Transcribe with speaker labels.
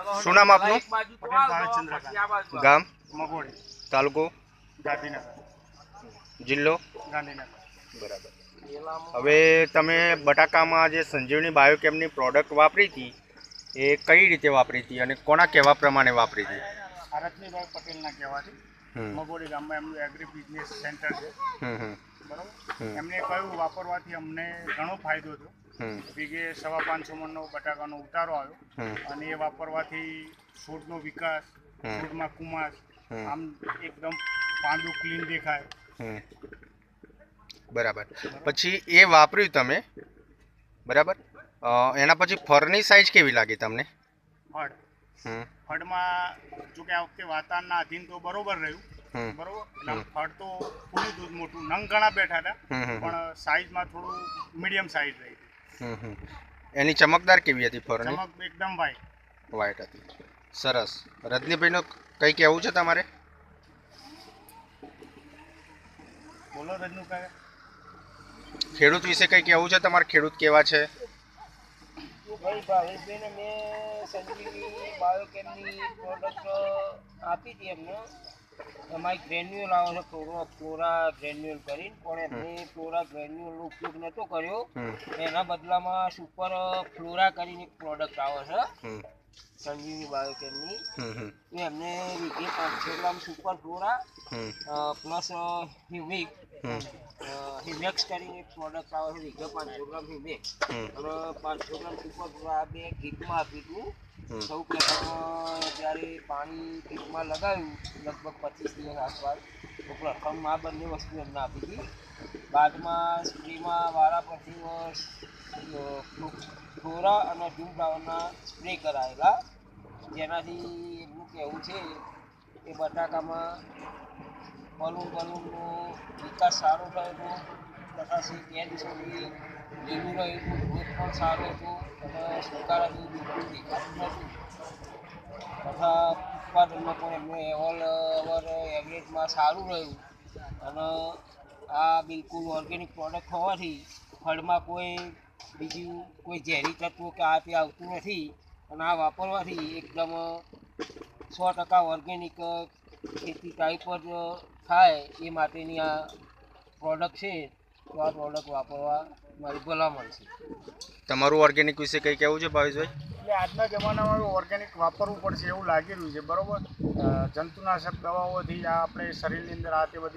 Speaker 1: શું નામ આપનું?
Speaker 2: પટેલ ભાવેશચંદ્રકાંત,
Speaker 1: ગામ?
Speaker 2: મગોડી,
Speaker 1: તાલુકો?
Speaker 2: ગાંધીનગર,
Speaker 1: જિલ્લો?
Speaker 2: ગાંધીનગર.
Speaker 1: બરાબર. હવે તમે બટાકામાં જે સંજીવની બાયોકેમની પ્રોડક્ટ વાપરી હતી એ કઈ રીતે વાપરી હતી અને કોના કહેવા પ્રમાણે વાપરી હતી?
Speaker 2: રજનીભાઈ પટેલના કહેવાથી મગોડી ગામમાં એમનું એગ્રી બિઝનેસ સેન્ટર છે, બરાબર. એમને કહ્યું વાપરવાથી અમને ઘણો ફાયદો થયો. વીઘે 550 મણનો બટાકાનો ઉતારો આવ્યો અને એ વાપરવાથી છોડનો વિકાસ, છોડમાં કુમાસ, આમ એકદમ પાંદું ક્લીન દેખાય.
Speaker 1: બરાબર. પછી એ વાપર્યું તમે, બરાબર, એના પછી ફળની સાઈઝ કેવી લાગી તમને?
Speaker 2: ફળમાં જો કે આ વખતે વાતાવરણના આધીન તો બરોબર રહ્યું, બરોબર. એટલે ફળ તો પૂરું દૂધ મોટું, નંગ ઘણા બેઠા હતા, પણ સાઈઝમાં થોડું મીડિયમ સાઈઝ રહી.
Speaker 1: એની ચમકદાર કેવી હતી ફળની?
Speaker 2: ચમક એકદમ
Speaker 1: વાઈટ હતી. સરસ. રજનીભાઈનું કંઈ કહેવું છે તમારે?
Speaker 2: બોલો રજનીભાઈ.
Speaker 1: ખેડૂત વિશે કંઈ કહેવું છે તમારે? ખેડૂત કેવા છે?
Speaker 3: ભાવેશભાઈને મેં સંજીવની બાયોકેમની પ્રોડક્ટ આપી હતી એમને. એમાં એક ગ્રેન્યુઅલ આવે છે, ફ્લોરા ગ્રેન્યુઅલ કરીને, પણ એમને ફ્લોરા ગ્રેન્યુઅલનો ઉપયોગ નહોતો કર્યો. એના બદલામાં સુપર ફ્લોરા કરીને એક પ્રોડક્ટ આવે છે સંજીવની બાયોકેમની. એમને વીઘે 500 ગ્રામ સુપર ફ્લોરા પ્લસ હિમેક્સ કરીને એક પ્રોડક્ટ આવે છે, વીઘે 500 ગ્રામ હિમેક્સ અને 500 ગ્રામ સુપર ફ્લોરા બે કીટમાં આપી હતું. સૌ પ્રથમ જ્યારે પાણી કીટમાં લગાવ્યું લગભગ 25 દિવસ આસપાસ, તો પ્રથમ આ બંને વસ્તુ એમને આપી હતી. બાદમાં સ્પ્રેમાં વારા પરથી ફ્લોરા અને ડૂમ ફ્લાવરના સ્પ્રે કરાયેલા, જેનાથી એમનું કહેવું છે કે બટાકામાં બલૂનનો વિકાસ સારો થયો હતો, તથા 2 દિવસ સુધી લીલું રહ્યું હતું, ગ્રોથ પણ સારો હતો અને સુકારાથી બિલકુલ દેખાતું નહોતું, તથા ઉત્પાદનમાં પણ એમનું ઓલ ઓવર એવરેજમાં સારું રહ્યું. અને આ બિલકુલ ઓર્ગેનિક પ્રોડક્ટ હોવાથી ફળમાં બીજું કોઈ ઝેરી તત્વો કે આ તે આવતું નથી અને આ વાપરવાથી એકદમ 100% ઓર્ગેનિક ખેતી ટાઈપ જ થાય એ માટેની આ પ્રોડક્ટ છે. તો આ પ્રોડક્ટ વાપરવા મારી ભલામણ છે.
Speaker 1: તમારું ઓર્ગેનિક વિશે કંઈ કહેવું છે ભાવેશભાઈ?
Speaker 2: એટલે આજના જમાનામાં ઓર્ગેનિક વાપરવું પડશે એવું લાગી રહ્યું છે, બરોબર. જંતુનાશક દવાઓથી આ આપણે શરીરની અંદર આ તે બધી